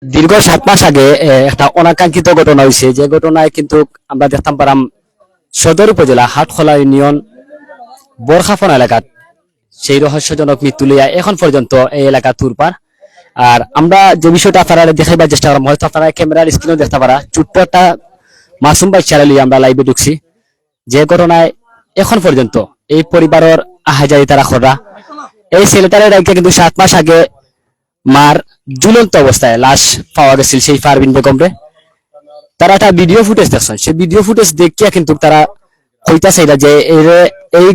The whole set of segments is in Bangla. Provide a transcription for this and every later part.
দীর্ঘ 7 মাস আগে একটা অনাকাঙ্ক্ষিত ঘটনা হয়েছে, যে ঘটনায় কিন্তু আমরা দেখতাম পারাম সদর উপজেলা হাটখোলা ইউনিয়ন বরখাফনা এলাকাত সেই রহস্যজনক মৃত্যু লইয়া এখন পর্যন্ত এই এলাকা তুরপার। আর আমরা যে বিষয়টা আপনারা দেখাইবার চেষ্টা করলাম, হয়তো আপনারা ক্যামেরার স্ক্রিনেও দেখতে পারা, ছোট্ট একটা মাসুম বাচ্চারা লিয়ে আমরা লাইভে ঢুকছি, যে ঘটনায় এখন পর্যন্ত এই পরিবারের আহাজারি তারা খরা। এই ছেলেটার রাইকে কিন্তু 7 মাস আগে মার ঝুলন্ত অবস্থায় লাশ পাওয়া গেছিল সেই পারভিন বেগমরে। তারা একটা ভিডিও ফুটেজ দেখছেন, সেই ভিডিও ফুটেজ দেখিয়া কিন্তু তারা কইতাছে এটা যে এই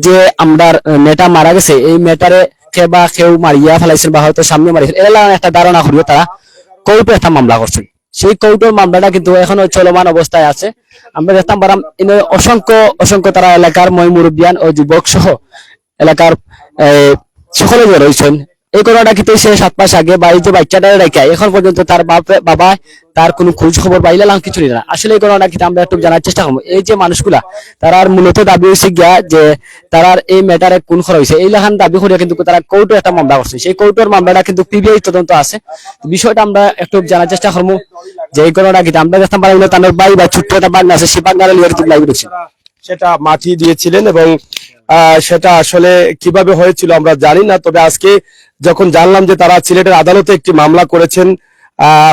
যে আমরা মেয়েটা মারা গেছে, এই মেয়েটারে কে বা কেউ মারিয়া ফেলাইছেন বা হয়তো সামনে মারিয়েছেন, এরা একটা ধারণা করিও তারা কোর্টে একটা মামলা করছেন। সেই কোর্টের মামলাটা কিন্তু এখনো চলমান অবস্থায় আছে। আমরা দেখতাম পারাম অসংখ্য অসংখ্য তারা এলাকার মই মুরব্বিয়ান ও যুবক সহ এলাকার সকলে যে রয়েছেন। এই ঘটনাটা কিন্তু সে 7 মাস আগে বা এই যে বাচ্চাটা রেখে এখন পর্যন্ত তার বাবা তার কোনো খোঁজ খবর পাইলাম কিছু না। আসলে এই ঘটনাটা কিন্তু আমরা একটু জানার চেষ্টা করবো। এই যে মানুষগুলা তার মূলত দাবি হয়েছে গিয়া যে তার এই ম্যাটারে কোন খরা হয়েছে এই লেখান দাবি করে কিন্তু তারা কোর্টে একটা মামলা করছে। সেই কোর্টের মামলাটা কিন্তু পিবিআই তদন্ত আছে। বিষয়টা আমরা একটু জানার চেষ্টা করবো যে এই ঘটনাটা কিন্তু আমরা দেখতাম পারি তার ভাই বা ছোট্ট একটা বাগনা আছে, সেই বাগনারে লিয়ে লাইভ ঢুকছে। সেটা মাটি দিয়েছিলেন এবং সেটা আসলে কিভাবে হয়েছিল আমরা জানি না। তবে আজকে যখন জানলাম যে তারা সিলেটের আদালতে একটি মামলা করেছেন,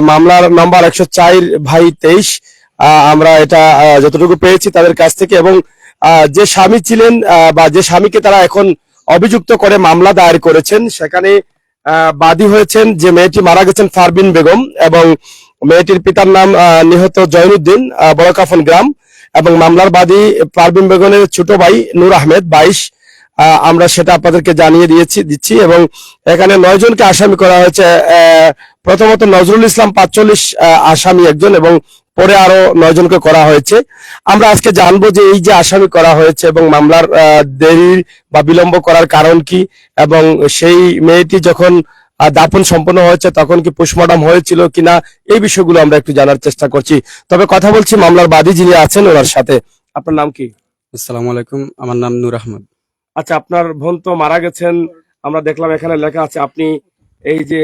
মামলার নাম্বার 104/23, আমরা এটা যতটুকু পেয়েছি তাদের কাছ থেকে, এবং যে স্বামী ছিলেন বা যে স্বামীকে তারা এখন অভিযুক্ত করে মামলা দায়ের করেছেন, সেখানে বাদী হয়েছেন যে মেয়েটি মারা গেছেন ফারবিন বেগম, এবং মেয়েটির পিতার নাম নিহত জয়নুদ্দিন, বড়কাফন গ্রাম, এবং মামলার বাদী পারভিন বেগমের ছোট ভাই নূর আহমেদ 22। আমরা সেটা আপনাদেরকে জানিয়ে দিচ্ছি, এবং এখানে 9 জনকে আসামি করা হয়েছে। প্রথমত নজরুল ইসলাম 45 আসামি একজন, এবং পরে আরো 9 জনকে করা হয়েছে। আমরা আজকে জানবো যে এই যে আসামি করা হয়েছে এবং মামলার দেরি বা বিলম্ব করার কারণ কি, এবং সেই মেয়েটি যখন দাফন সম্পন্ন হয়েছে তখন কি পোস্টমর্টম হয়েছিল কিনা, এই বিষয়গুলো আমরা একটু জানার চেষ্টা করছি। তবে কথা বলছি মামলার বাদী যিনি আছেন ওনার সাথে। আপনার নাম কি? আসসালামু আলাইকুম, আমার নাম নূর আহমদ। আচ্ছা, আপনার বোন তো মারা গেছেন, আমরা দেখলাম এখানে লেখা আছে আপনি এই যে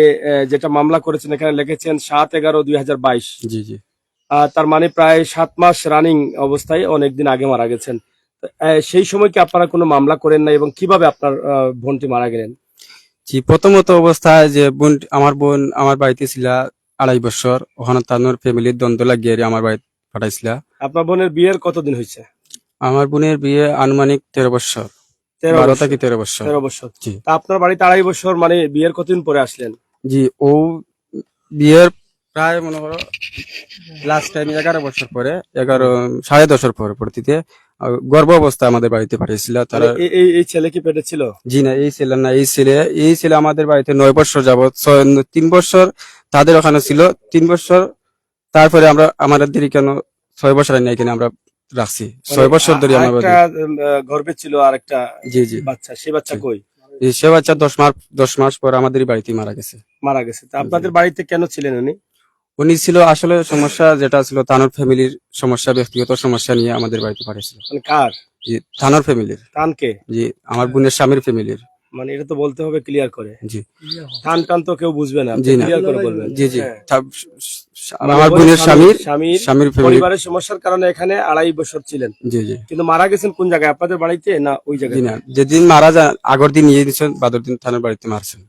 যেটা মামলা করেছেন এখানে লিখেছেন 7/11/2022। জি জি তার মানে প্রায় 7 মাস রানিং অবস্থায় অনেকদিন আগে মারা গেছেন। তো, সেই সময় কি আপনারা কোনো মামলা করেন না, এবং কিভাবে আপনার বোনটি মারা গেলেন? জি প্রথমত অবস্থায় যে আমার বোন আমার বাড়িতে ছিল 2.5 বছর, ওখানে তার ফ্যামিলির দ্বন্দ্ব লাগিয়ে আমার বাড়িতে পাঠাইছিল। আপনার বোনের বিয়ের কতদিন হয়েছে? আমার বোনের বিয়ে আনুমানিক 13 বছর, 12 থেকে 13 বছর। 13 বছর। জি তা আপনার বাড়িতে 2.5 বছর, মানে বিয়ের কতদিন পরে আসলেন? জি ও বিয়ের প্রায় মনে করো লাস্ট টাইম 11 বছর পরে, 10.5 পরে পরবর্তীতে গর্ভ অবস্থা আমাদের বাড়িতে পাঠিয়েছিল তারা। মানে এই ছেলে কি পেটে ছিল? জি না, এই ছেলে না, এই ছেলে আমাদের বাড়িতে 9 বছর যাবত, 3 বছর তাদের ওখানে ছিল, 3 বছর। তারপরে আমরা আমাদের কেন 6 বছর আনি এখানে আমরা রাখছি, 6 বছর ধরে আমরা গর্ভে ছিল আর একটা জি জি বাচ্চা, সেই বাচ্চা কই? সে বাচ্চা 10 মাস পর আমাদের বাড়িতে মারা গেছে। মারা গেছে। তা আপনাদের বাড়িতে কেন ছিলেন উনি? উনি ছিল আসলে সমস্যা যেটা ছিল তানোর ফ্যামিলির সমস্যা, ব্যক্তিগত সমস্যা নিয়ে আমাদের বাড়িতে পাঠিয়েছিল। মানে কার? জি তানোর ফ্যামিলির। টানকে? জি আমার বোনের স্বামীর ফ্যামিলির। মানে এটা তো বলতে হবে ক্লিয়ার করে। জি টান তো কেউ বুঝবে না, জি না, ক্লিয়ার করে বলবেন। জি জি হ্যাঁ। আমার বোনের স্বামীর ফ্যামিলি। পরিবারের সমস্যার কারণে এখানে 2.5 বছর ছিলেন, জি জি কিন্তু মারা গেছেন কোন জায়গায়? আপনাদের বাড়িতে না ওই জি জায়গায়? না, যেদিন মারা যান আগের দিন নিয়ে দিচ্ছেন, বাদর দিন থানার বাড়িতে মারছেন।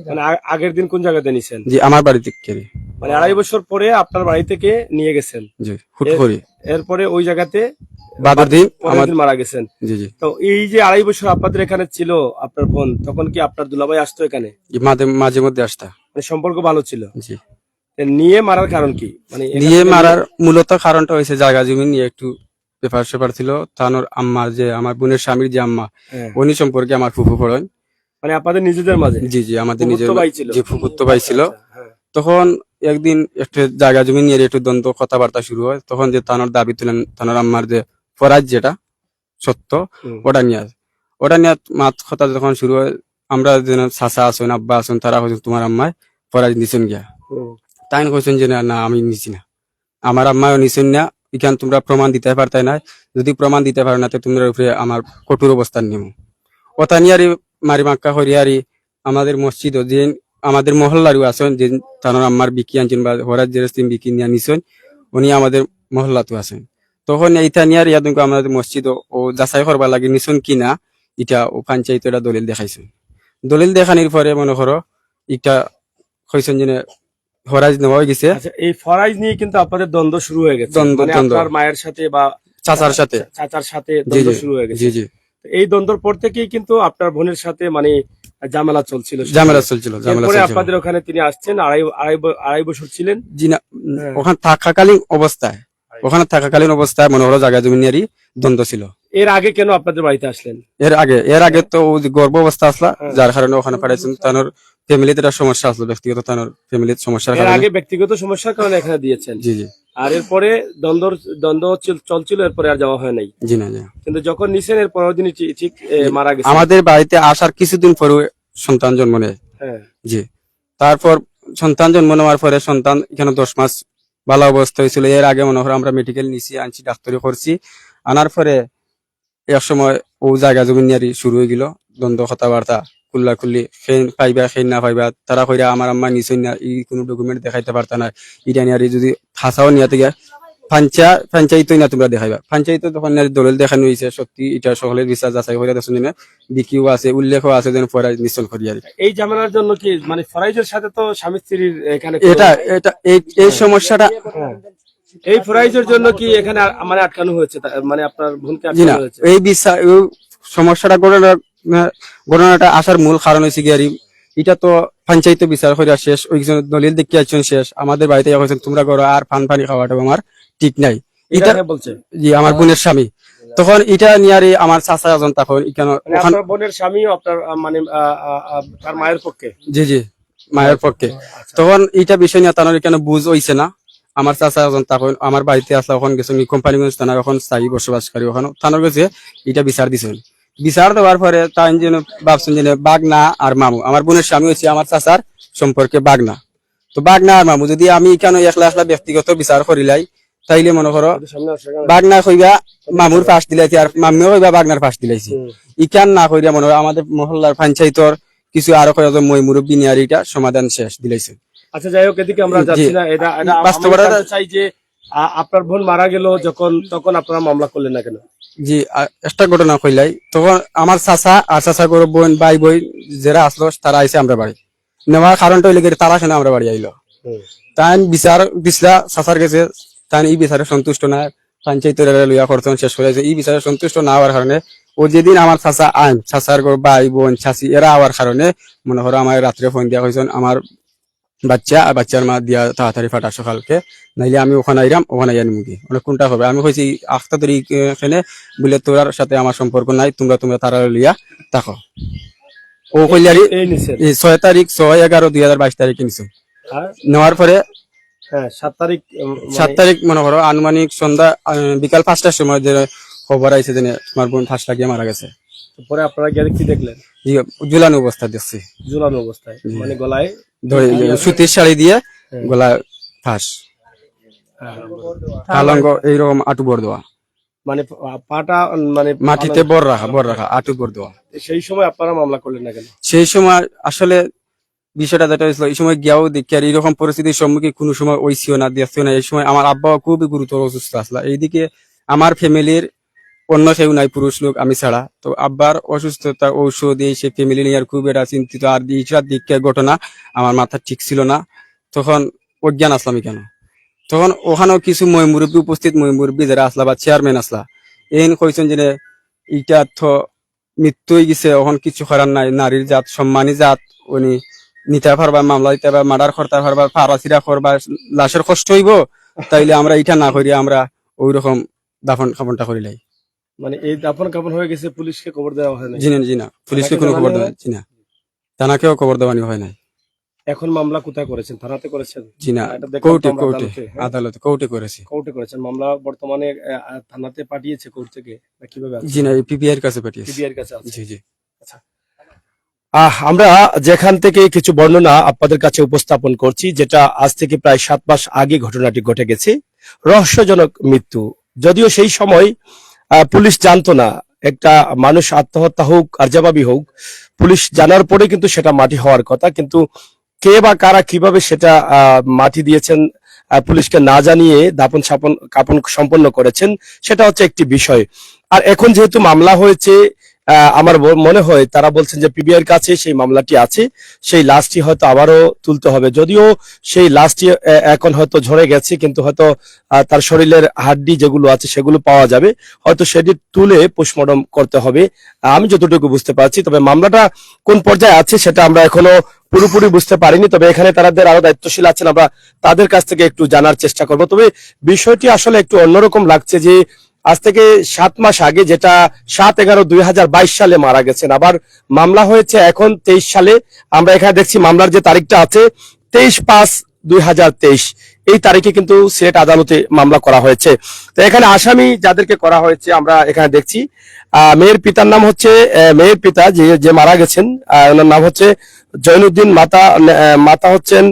মানে আগের দিন কোন জায়গাতে নিছেন? জি আমার বাড়িতে কেড়ে। মানে 2.5 বছর পরে আপনার বাড়ি থেকে নিয়ে গেছেন। জি হুট করে এরপরে ওই জাগাতে বাদর দিন পরের দিন মারা গেছেন। জি জি তো এই যে 2.5 বছর আপনাদের এখানে ছিল আপনার বোন, তখন কি আপনার দুলাভাই আসতো এখানে? মাঝে মধ্যে আসতা। মানে সম্পর্ক ভালো ছিল? জি নিয়ে মারার কারণ কি? মানে নিয়ে মারার মূলত কারণটা হয়েছে জায়গা জমি নিয়ে একটু ব্যাপার স্যাপার ছিল। তানোর আম্মা, যে আমার বোনের স্বামীর যে আম্মা, হ্যাঁ। উনি সম্পর্কে আমার ফুফু পড়েন। মানে আপনাদের নিজেদের মাঝে? জি জি আমাদের নিজের ফুফুত্তো ভাই ছিল? যে ফুফুত্তো ভাই ছিল। আচ্ছা, হ্যাঁ। তখন একদিন একটা জায়গা জমি নিয়ে একটু দ্বন্দ্ব কথাবার্তা শুরু হয়। তখন যে তানোর দাবি তুলেন, তানোর আম্মার যে ফরাজ যেটা সত্য, ওটা নিয়ে মাত কথা যখন শুরু হয়, আমরা যেন চাচা আসুন আব্বা আসুন তারা হয়েছেন তোমার আম্মায় ফরাজ নিছেন গিয়া। তাই কইছেন যে না আমি নিছি না, আমার আম্মাও নিছেন না, এখান তোমরা প্রমাণ দিতে পারতাই না, যদি প্রমাণ দিতে পারো না তো তোমরা উপরে আমার কঠোর অবস্থান নিব। ওটা নিয়ে মারি মাক্কা করিয়ারি আমাদের মসজিদ দিন আমাদের মহল্লারও আছেন যে তানোর আম্মার বিকি আনছেন বা হরাজ জেরেস্তিম বিকি নিয়ে নিছেন, উনি আমাদের মহল্লাতেও আছেন। তখন এইটা নিয়ে ইয়াদুক আমাদের মসজিদ ও যাচাই করবার লাগে নিছেন কিনা, এটা ও পঞ্চায়েত এটা দলিল দেখাইছেন। দলিল দেখানির পরে মনে করো এটা কইছেন যে হরাজ নেওয়া হয়ে গেছে। আচ্ছা, এই ফরাইজ নিয়ে কিন্তু আপনাদের দ্বন্দ্ব শুরু হয়ে গেছে, দ্বন্দ্ব, মানে দ্বন্দ্ব। আপনার মায়ের সাথে বা চাচার সাথে। চাচার সাথে জি দ্বন্দ্ব জি শুরু হয়ে গেছে। জি জি এই দ্বন্দ্বের পর থেকেই কিন্তু আপনার বোনের সাথে মানে ঝামেলা চলছিল। ঝামেলা চলছিল, ঝামেলা এরপরে চলছিল। আপনাদের ওখানে তিনি আসছেন, আড়াই বছর ছিলেন। জি না, হ্যাঁ। ওখানে থাকাকালীন অবস্থায় মনে হলো জায়গা জমি নিয়ে দ্বন্দ্ব ছিল। এর আগে কেন আপনাদের বাড়িতে আসলেন? এর আগে তো ও যে গর্ভ অবস্থা আসলা, হ্যাঁ। যার কারণে ওখানে পাঠাইছেন। তানোর ফ্যামিলিতে একটা সমস্যা আসলো, ব্যক্তিগত তানোর ফ্যামিলির সমস্যার এর কারণে। আগে ব্যক্তিগত সমস্যার কারণে এখানে দিয়েছেন। জি জি আর এরপরে দ্বন্দ্ব চলছিল, এরপরে আর যাওয়া হয় নাই। জি না জি। কিন্তু যখন নিছেন এর পরের দিনই ঠিক মারা গেছে। আমাদের বাড়িতে আসার কিছুদিন পরে সন্তান জন্ম নেয়। হ্যাঁ। জি, তারপর সন্তান জন্ম নেওয়ার পরে সন্তান এখানে 10 মাস ভালো অবস্থা হয়েছিল। এর আগে মনে হয় আমরা মেডিকেল নিছি, আনছি, ডাক্তারি করছি। আনার পরে এক সময় ও জায়গা জমি নিয়ে শুরু হয়ে গেল দ্বন্দ্ব, কথাবার্তা, কুল্লা খুল্লি, খেন পাইবা খেন না পাইবা। তারা কইরা আমার আম্মা নিছই না, ই কোনো ডকুমেন্ট দেখাইতে পারতা না, ইটা নিয়ে যদি হাসাও নিয়ে থেকে পঞ্চায়েতই না তোমরা দেখাইবা। পঞ্চায়েত তখন দলিল দেখানো হয়েছে, সত্যি এটা সকলের বিশ্বাস যাচাই করে দেখুন যে বিকিও আছে, উল্লেখও আছে, যেন ফরাজ নিশ্চল করি আর কি। এই ঝামেলার জন্য কি মানে ফরাইজের সাথে তো স্বামী স্ত্রীর এখানে এটা এটা এই সমস্যাটা। হ্যাঁ। এই ফরাইজের জন্য কি এখানে মানে আটকানো হয়েছে, মানে আপনার বোনকে জি না, আটকানো হয়েছে? এই বিশ্বাস সমস্যাটা ঘটনাটা আসার মূল কারণ হয়েছে কি আর এটা তো পঞ্চায়েত বিচার করে শেষ, ওই দলিল দেখে আসছেন শেষ, আমাদের বাড়িতে হয়েছেন তোমরা করো আর পানি খাওয়াটা আমার ঠিক নাই। এটা বলছে জি আমার বোনের স্বামী। তখন এটা নিয়ে আমার চাচা এখন তখন এখানে আপনার বোনের স্বামী আপনার মানে তার মায়ের পক্ষে। জি জি মায়ের পক্ষে। তখন এটা বিষয় নিয়ে তার এখানে বুঝ হইছে না। আমার চাচা এখন তখন আমার বাড়িতে আসলে ওখানে গেছে কোম্পানিগঞ্জ থানার, এখন স্থায়ী বসবাসকারী ওখানে থানার গেছে, এটা বিচার দিছেন। বিচার দেওয়ার পরে তাই যেন ভাবছেন যে বাগনা আর মামু, আমার বোনের স্বামী হচ্ছে আমার চাচার সম্পর্কে বাগনা। তো বাগনা আর মামু যদি আমি কেন একলা একলা ব্যক্তিগত বিচার করিলাই, তাইলে মনে করো বাগনা কইবা মামুর ফাঁস দিলাইছি আর মামিও কইবা বাগনার ফাঁস দিলাইছি। ইকান না কইরা মনে হয় আমাদের মহল্লার পঞ্চায়েতর কিছু আরো কয়েকজন মই মুরব্বী নিয়ে এটা সমাধান শেষ দিলাইছে। আচ্ছা, যাই হোক, এদিকে আমরা যাচ্ছি না। এটা বাস্তবতা চাই যে আপনার বোন মারা গেল যখন, তখন আপনারা মামলা করলেন না কেন? জি, একটা ঘটনা কইলাই, তখন আমার চাচা আর চাচা করে বোন ভাই বই যারা আসলো তারা আইসে আমরা বাড়ি নেওয়ার কারণটা হইলে তারা কেন আমরা বাড়ি আইলো। তাই বিচার দিছিলা চাচার কাছে, তাই এই বিচারে সন্তুষ্ট না, পঞ্চায়েতের লইয়া করতেন শেষ করে এই বিচারে সন্তুষ্ট না হওয়ার কারণে ও যেদিন আমার চাচা আইন চাচার ভাই বোন চাচি এরা হওয়ার কারণে মনে করো আমার রাত্রে ফোন দিয়া হয়েছেন আমার বাচ্চা আর বাচ্চার মা দিয়া তাড়াতাড়ি ফাটা সকালকে, নাইলে আমি ওখানে আইরাম, ওখানে আইয়ানি মুগি অনেক কোনটা হবে। আমি কইছি 8 তারিখ এখানে বলে তোর সাথে আমার সম্পর্ক নাই, তোমরা তারা লিয়া থাকো। ও কইলারি 6 তারিখ 6/11/2022 তারিখে নিছে। নেওয়ার পরে হ্যাঁ 7 তারিখ 7 তারিখ মনে করো আনুমানিক সন্ধ্যা বিকাল 5টার সময় যে খবর আইছে যে তোমার বোন ফাঁস লাগিয়ে মারা গেছে। পরে আপনারা গিয়ে কি দেখলেন? জি, ঝুলানো অবস্থা দেখছি, ঝুলানো অবস্থায়, মানে গলায় সুতির শাড়ি দিয়ে গলায় ফাঁস, কালঙ্গ এইরকম আটু বর দেওয়া, মানে পাটা মানে মাটিতে বর রাখা আটু বর দেওয়া। সেই সময় আপনারা মামলা করলেন না কেন? সেই সময় আসলে বিষয়টা যেটা হয়েছিল, এই সময় গিয়াও দেখি আর এইরকম পরিস্থিতির সম্মুখীন কোনো সময় ওইছিও না, দেখছিও না। এই সময় আমার আব্বা খুবই গুরুতর অসুস্থ আসলা, এইদিকে আমার ফ্যামিলির অন্য কেউ নাই, পুরুষ লোক আমি ছাড়া। তো আব্বার অসুস্থতা ঔষধ এই সে ফ্যামিলি নিয়ে আর খুব এটা চিন্তিত। আর এইটার দিকে ঘটনা আমার মাথা ঠিক ছিল না, তখন অজ্ঞান আসলাম কেন। তখন ওখানেও কিছু মই মুরব্বী উপস্থিত, মই মুরব্বী যারা আসলা বা চেয়ারম্যান আসলা, এন কইছেন যে ইটা তো মৃত্যু হয়ে গেছে, ওখান কিছু করার নাই, নারীর জাত সম্মানী জাত, উনি নিতে পারবা মামলা দিতে পারবা, মার্ডার করতে পারবা, ফারাসিরা করবা, লাশের কষ্ট হইব, তাইলে আমরা এটা না করি আমরা ওই রকম দাফন খাপনটা করিলাই। মানে এই দাফন কাপন হয়ে গেছে, পুলিশকে খবর দেওয়া হয় না? জি না, পুলিশকে কোনো খবর দেওয়া জি না, থানাকেও খবর দেওয়ানি হয় নাই। এখন মামলা কোথায় করেছেন? থানাতে করেছেন? জি না, কোর্টে আদালতে কোর্টে করেছি। কোর্টে করেছেন মামলা? বর্তমানে থানাতে পাঠিয়েছে কোর্ট থেকে না কিভাবে? জি না, পিপিআর কাছে পাঠিয়েছি। পিপিআর কাছে আছে? জি জি। আচ্ছা, আমরা যেখান থেকে কিছু বর্ণনা আপনাদের কাছে উপস্থাপন করছি, যেটা আজ থেকে প্রায় 7 মাস আগে ঘটনাটি ঘটে গেছে। রহস্যজনক মৃত্যু, যদিও সেই সময় পুলিশ জানতো না, একটা মানুষ আত্মহত্যা হোক আর জবাবি হোক, পুলিশ জানার পরে কিন্তু সেটা মাটি হওয়ার কথা। কিন্তু কে বা কারা কিভাবে সেটা মাটি দিয়েছেন পুলিশকে না জানিয়ে কাপন সম্পন্ন করেছেন, সেটা হচ্ছে একটি বিষয়। আর এখন যেহেতু মামলা হয়েছে, আমার মনে হয় তারা বলছেন যে পিবিআইয়ের কাছে সেই মামলাটি আছে, সেই লাশটি হয়তো আবারও তুলতে হবে। যদিও সেই লাশটি এখন হয়তো ঝরে গেছে, কিন্তু হয়তো তার শরীরের হাড্ডি যেগুলো আছে সেগুলো পাওয়া যাবে, হয়তো সেটি তুলে পোস্টমর্টম করতে হবে, আমি যতটুকু বুঝতে পারছি। তবে মামলাটা কোন পর্যায়ে আছে সেটা আমরা এখনো পুরোপুরি বুঝতে পারিনি। তবে এখানে তাদের আরো দায়িত্বশীল আছেন, আমরা তাদের কাছ থেকে একটু জানার চেষ্টা করব। তবে বিষয়টি আসলে একটু অন্যরকম লাগছে যে আজ থেকে 7 মাস আগে, যেটা 7/11/2022 সালে মারা গেছেন, আবার মামলা হয়েছে এখন 23 সালে। আমরা এখানে দেখছি মামলার যে তারিখটা আছে 23/5/2023, এই তারিখে কিন্তু সিলেট আদালতে মামলা করা হয়েছে। তো এখানে আসামি যাদেরকে করা হয়েছে আমরা এখানে দেখছি, মেয়ের পিতার নাম হচ্ছে, মেয়ের পিতা যে মারা গেছেন ওনার নাম হচ্ছে জৈনুদ্দিন, মাতা হচ্ছেন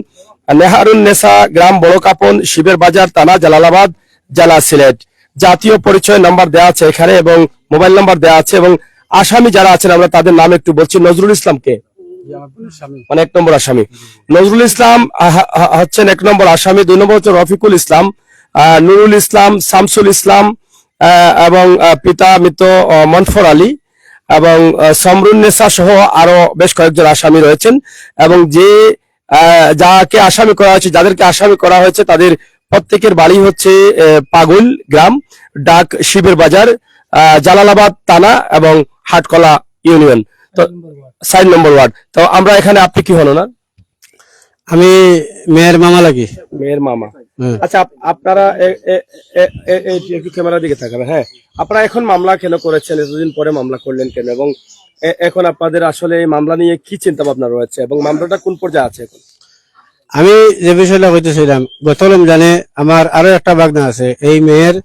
নেহারুন নেসা, গ্রাম বড় কাপন, শিবের বাজার, থানা জালালাবাদ, জেলা সিলেট। জাতীয় পরিচয় নাম্বার দেওয়া আছে এখানে এবং মোবাইল নাম্বার দেওয়া আছে। এবং আসামি যারা আছেন আমরা তাদের নাম একটু বলছি। নজরুল ইসলামকে মানে 1 নম্বর আসামি, নজরুল ইসলাম হচ্ছেন 1 নম্বর আসামি। 2 নম্বর হচ্ছে রফিকুল ইসলাম, নুরুল ইসলাম, শামসুল ইসলাম এবং পিতা মৃত মনফর আলী এবং সমরুন্নেসা সহ আরো বেশ কয়েকজন আসামি রয়েছেন। এবং যাদেরকে আসামি করা হয়েছে তাদের প্রত্যেকের বাড়ি হচ্ছে পাগুল গ্রাম, ডাক শিবের বাজার, জালালাবাদ থানা এবং হাটকলা ইউনিয়ন, তো 4 নম্বর ওয়ার্ড। তো আমরা এখানে, আপনি কি হলো না? আমি মেয়ের মামা লাগি। মেয়ের মামা। আচ্ছা, আপনারা একটু ক্যামেরার দিকে তাকাবেন। হ্যাঁ, আপনারা এখন মামলা কেন করেছেন, এতদিন পরে মামলা করলেন কেন, এবং এখন আপনাদের আসলে এই মামলা নিয়ে কি চিন্তা ভাবনা রয়েছে এবং মামলাটা কোন পর্যায়ে আছে এখন? আমি যে বিষয়টা কইতেছিলাম, গত রমজানে আমার আরো একটা বাগনা আছে, এই মেয়ের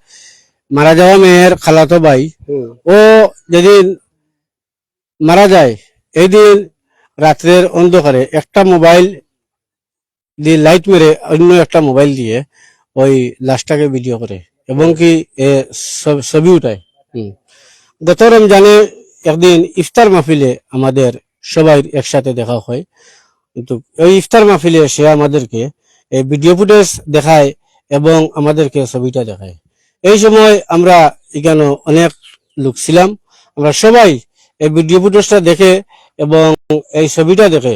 মারা যাওয়া মেয়ের খালাতো ভাই, ও যেদিন মারা যায় এই দিন রাত্রের অন্ধকারে একটা মোবাইল দিয়ে লাইট মেরে অন্য একটা মোবাইল দিয়ে ওই লাশটাকে ভিডিও করে এবং কি ছবি উঠায়। গত রমজানে একদিন ইফতার মাহফিলে আমাদের সবাই একসাথে দেখা হয়, কিন্তু ওই ইফতার মাহফিলে সে আমাদেরকে এই ভিডিও ফুটেজ দেখায় এবং আমাদেরকে ছবিটা দেখায়। এই সময় আমরা এখানে অনেক লোক ছিলাম, আমরা সবাই এই ভিডিও ফুটেজটা দেখে এবং এই ছবিটা দেখে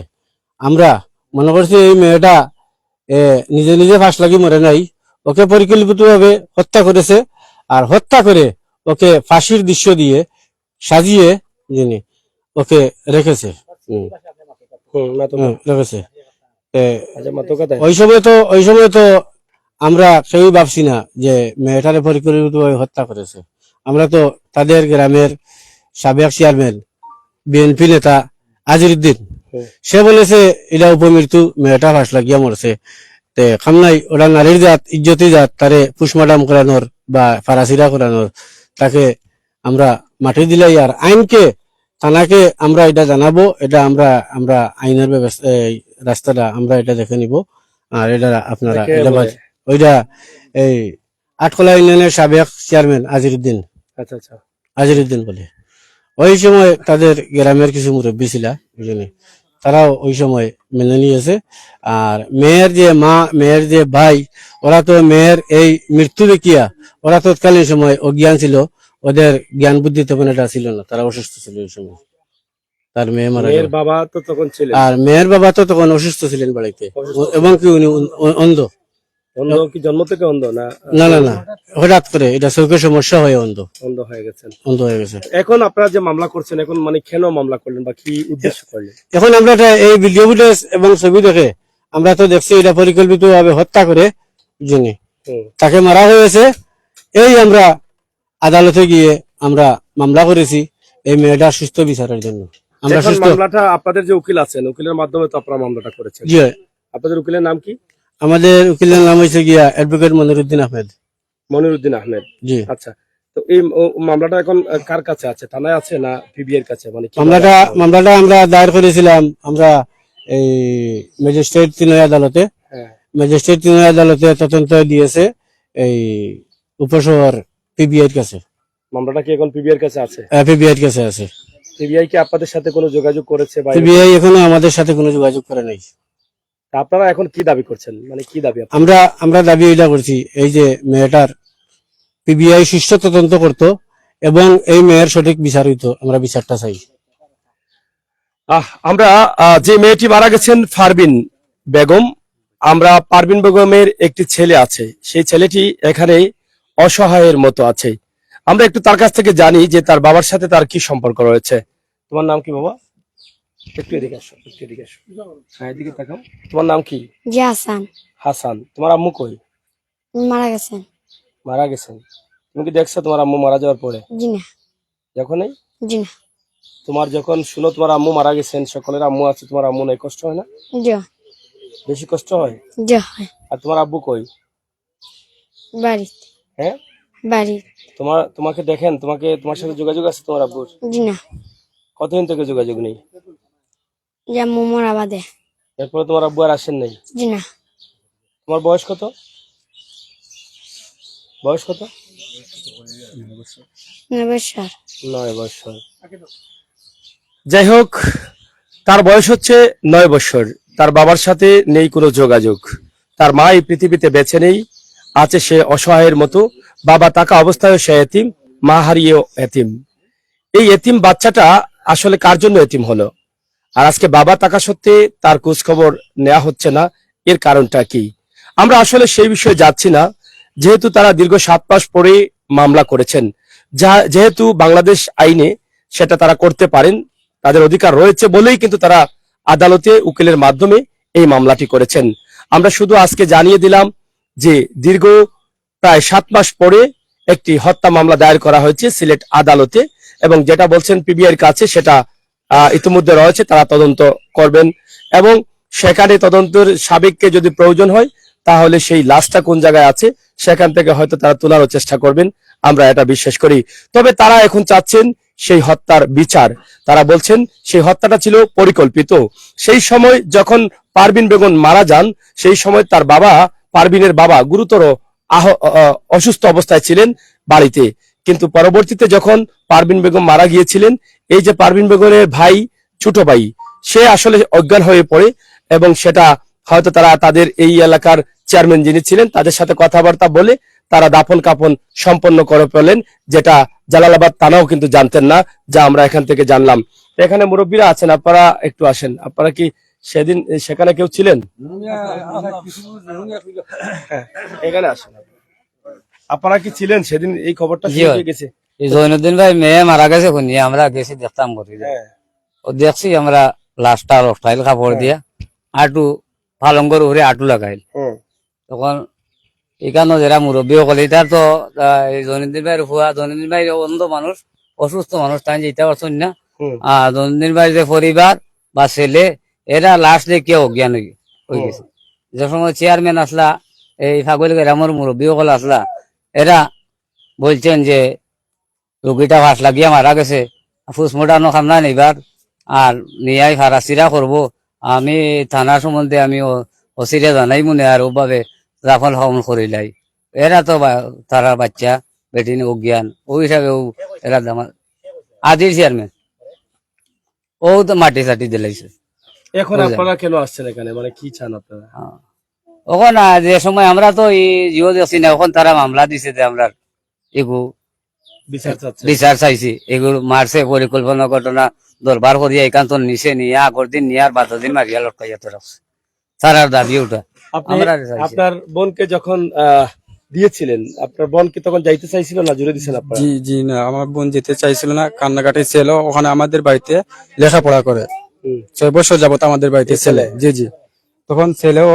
আমরা মনে করছি এই মেয়েটা নিজে নিজে ফাঁস লাগি মরে নাই, ওকে পরিকল্পিতভাবে হত্যা করেছে, আর হত্যা করে ওকে ফাঁসির দৃশ্য দিয়ে সাজিয়ে যিনি ওকে রেখেছে। রেখেছে ওই সময় তো আমরা কেউই ভাবছি না যে মেয়েটারে পরিকল্পিতভাবে হত্যা করেছে। আমরা তো তাদের গ্রামের সাবেক চেয়ারম্যান বিএনপি নেতা আজিরুদ্দিন, সে বলেছে এটা উপমৃত্যু, মেয়েটা ফাঁস লাগিয়া মরছে, তে খামনাই ওরা নারীর জাত, ইজ্জতি জাত, তারে পুষ্মাডাম করানোর বা ফারাসিরা করানোর, তাকে আমরা মাটি দিলাই। আর আইনকে, থানাকে আমরা এটা জানাবো, এটা আমরা আইনের ব্যবস্থা, রাস্তাটা আমরা এটা দেখে নিব। আর এটা আপনারা ওইটা এই আটকলা ইউনিয়নের সাবেক চেয়ারম্যান আজিরুদ্দিন, আজিরুদ্দিন বলে, ওই সময় তাদের গ্রামের কিছু মুরব্বী ছিল, তারাও ওই সময় মেনে নিয়েছে। আর মেয়ের যে মা, মেয়ের যে ভাই, ওরা তো মেয়ের এই মৃত্যু দেখিয়া ওরা তৎকালীন সময় অজ্ঞান ছিল, ওদের জ্ঞান বুদ্ধি তখন এটা ছিল না, তারা অসুস্থ ছিল ওই সময়। তার মেয়ে মারা গেল, বাবা তো তখন ছিলেন, আর মেয়ের বাবা তো তখন অসুস্থ ছিলেন বাড়িতে, এবং কি উনি অন্ধ। কি জন্ম থেকে অন্ধ না? না না না, হঠাৎ করে এটা চোখের সমস্যা হয়ে অন্ধ হয়ে গেছেন। এখন আপনারা যে মামলা করছেন, এখন মানে কেন মামলা করলেন বা কি উদ্দেশ্য করলেন? এখন আমরা এই ভিডিও ফুটেজ এবং ছবি দেখে আমরা তো দেখছি এটা পরিকল্পিত ভাবে হত্যা করে যিনি তাকে মারা হয়েছে। এই আমরা আদালতে গিয়ে আমরা মামলা করেছি এই মেয়েটার সুস্থ বিচারের জন্য। আমরা সুস্থ মামলাটা, আপনাদের যে উকিল আছেন, উকিলের মাধ্যমে তো আপনারা মামলাটা করেছেন। জি, আপনাদের উকিলের নাম কি? আমাদের উকিলের নাম হয়েছে গিয়া অ্যাডভোকেট মনিরুদ্দিন আহমেদ। মনিরুদ্দিন আহমেদ, জি। আচ্ছা, তো এই মামলাটা এখন কার কাছে আছে? থানায় আছে না পিবিআইয়ের কাছে? মানে মামলাটা আমরা দায়ের করেছিলাম আমরা এই ম্যাজিস্ট্রেট 3 আদালতে। ম্যাজিস্ট্রেট 3 আদালতে তদন্ত দিয়েছে এই উপশহর পিবিআইয়ের কাছে। মামলাটা কি এখন পিবিআইয়ের কাছে আছে? পিবিআইয়ের কাছে আছে। পিবিআই কি আপনাদের সাথে কোনো যোগাযোগ করেছে? পিবিআই এখনো আমাদের সাথে কোনো যোগাযোগ করে নাই। তা আপনারা এখন কি দাবি করছেন, মানে কি দাবি আপনার? আমরা দাবি এটা করছি, এই যে মেয়েটার পিবিআই সুষ্ঠু তদন্ত করতো এবং এই মেয়ের সঠিক বিচার হইতো, আমরা বিচারটা চাই। আমরা যে মেয়েটি মারা গেছেন পারভিন বেগম, আমরা পারভিন বেগমের একটি ছেলে আছে, সেই ছেলেটি এখানে অসহায়ের মতো আছে। আমরা একটু তার কাছ থেকে জানি যে তার বাবার সাথে তার কি সম্পর্ক রয়েছে। তোমার নাম কি বাবা? একটু এদিকে আসো, একটু এদিকে আসো। হ্যাঁ, এদিকে তাকাও। তোমার নাম কি? জি হাসান। হাসান। তোমার আম্মু কই? মারা গেছেন। মারা গেছেন। তুমি কি দেখছো তোমার আম্মু মারা যাওয়ার পরে? জি না। যখনই জি না। তোমার যখন শুনো তোমার আম্মু মারা গেছেন, সকলের আম্মু আছে, তোমার আম্মু নাই, কষ্ট হয় না? জি। বেশি কষ্ট হয়? জি হয়। আর তোমার আব্বু কই? বাড়ি। হ্যাঁ, বাড়ি। তোমাকে দেখেন, তোমার সাথে যোগাযোগ আছে তোমার আব্বুর? জি না। কতদিন থেকে যোগাযোগ নেই? যা মোমরা বাদে। এরপরে তোমার আব্বু আর আসেন নাই? জি না। তোমার বয়স কত? বয়স কত? 9 বছর। 9 বছর। যাই হোক, তার বয়স হচ্ছে 9 বছর। তার বাবার সাথে নেই কোনো যোগাযোগ। তার মা এই পৃথিবীতে বেঁচে নেই, আছে সে অসহায়ের মতো। বাবা থাকা অবস্থায় সে এতিম, মা হারিয়েও এতিম। এই এতিম বাচ্চাটা আসলে কার জন্য এতিম হলো? আর আজকে বাবা থাকা সত্ত্বে তার খোঁজ খবর নেওয়া হচ্ছে না, এর কারণটা কি? আমরা আসলে সেই বিষয়ে যাচ্ছি না, যেহেতু তারা দীর্ঘ 7 মাস পরে মামলা করেছেন, যেহেতু বাংলাদেশ আইনে সেটা তারা করতে পারেন, তাদের অধিকার রয়েছে বলেই কিন্তু তারা আদালতে উকিলের মাধ্যমে এই মামলাটি করেছেন। আমরা শুধু আজকে জানিয়ে দিলাম যে দীর্ঘ প্রায় 7 মাস পরে একটি হত্যা মামলা দায়ের করা হয়েছে সিলেট আদালতে, এবং যেটা বলছেন পিবিআইর কাছে সেটা ইতিমধ্যে রয়েছে, তারা তদন্ত করবেন এবং সেখানে তদন্তের সাবেককে যদি প্রয়োজন হয় তাহলে সেই লাশটা কোন জায়গায় আছে সেখান থেকে হয়তো তারা তোলারও চেষ্টা করবেন, আমরা এটা বিশ্বাস করি। তবে তারা এখন চাচ্ছেন সেই হত্যার বিচার। তারা বলছেন সেই হত্যাটা ছিল পরিকল্পিত। সেই সময় যখন পারভিন বেগম মারা যান, সেই সময় তার বাবা, পারভিনের বাবা গুরুতর অসুস্থ অবস্থায় ছিলেন বাড়িতে। কিন্তু পরবর্তীতে যখন পারভিন বেগম মারা গিয়েছিলেন, এই যে পারভিন বেগমের ভাই, ছোট ভাই, সে আসলে অজ্ঞান হয়ে পড়ে এবং সেটা হয়তো তারা তাদের এই এলাকার চেয়ারম্যান যিনি ছিলেন তাদের সাথে কথাবার্তা বলে তারা দাফন কাফন সম্পন্ন করে ফেলেন, যেটা জালালাবাদ থানাও কিন্তু জানতেন না, যা আমরা এখান থেকে জানলাম। এখানে মুরব্বীরা আছেন, আপনারা একটু আসেন। আপনারা কি সেদিন সেখানে কেউ ছিলেন? এখানে আসেন। আপনারা কি ছিলেন সেদিন এই খবরটা শুনে গেছে? এই জৈনুদ্দিন ভাই মেয়ে মারা গেছে শুনি আমরা গেছি দেখতাম করি, ও দেখছি আমরা লাশটা রফটাইল কাপড় দিয়া আটু পালঙ্গর উপরে আটু লাগাইল। তখন এখানে যারা মুরব্বী সকলে তার তো এই জৈনুদ্দিন ভাইয়ের হুয়া, জৈনুদ্দিন ভাই অন্ধ মানুষ, অসুস্থ মানুষ, তাই যেতে পারছেন না। জৈনুদ্দিন ভাই যে পরিবার বা ছেলে এরা লাশ দেখে অজ্ঞান হয়ে গেছে। যে সময় চেয়ারম্যান আসলা, এই ফাগল গ্রামের মুরব্বী সকল আসলা, এরা বলছেন যে রোগীটা ফাঁস লাগিয়া মারা গেছে, ফুসমোটানো খামনা নিবার আর নিয়াই ফারাসিরা করবো। আমি থানার সম্বন্ধে আমি অসিরে জানাই মনে আর ওভাবে রাফল হমন করিলাই। এরা তো তারা বাচ্চা বেটিন অজ্ঞান, ওই হিসাবে এরা আজির চেয়ারম্যান ও তো মাটি চাটি দিলাইছে। এখন আপনারা কেন আসছেন এখানে, মানে কি চান আপনারা? ওখান যে সময় আমরা তো জিও দেখছি না, ওখান তারা মামলা দিছে যে আমরা এগু বিচার চাইছি, এগুলো মারছে পরিকল্পনা ঘটনা দরবার করিয়া একান্ত নিচে নিয়ে আগর দিন নিয়ে আর 12 দিন মারিয়া লটকাইয়া তো রাখছে। তারার দাবি ওটা। আপনার বোনকে যখন দিয়েছিলেন, আপনার বোন কি তখন যাইতে চাইছিল না, জুড়ে দিয়েছেন আপনারা? জি জি না, আমার বোন যেতে চাইছিল না, কান্নাকাটি ছিল। ওখানে আমাদের বাড়িতে লেখাপড়া করে 6 বছর যাবত আমাদের বাড়িতে ছেলে। জি জি, তখন ছেলেও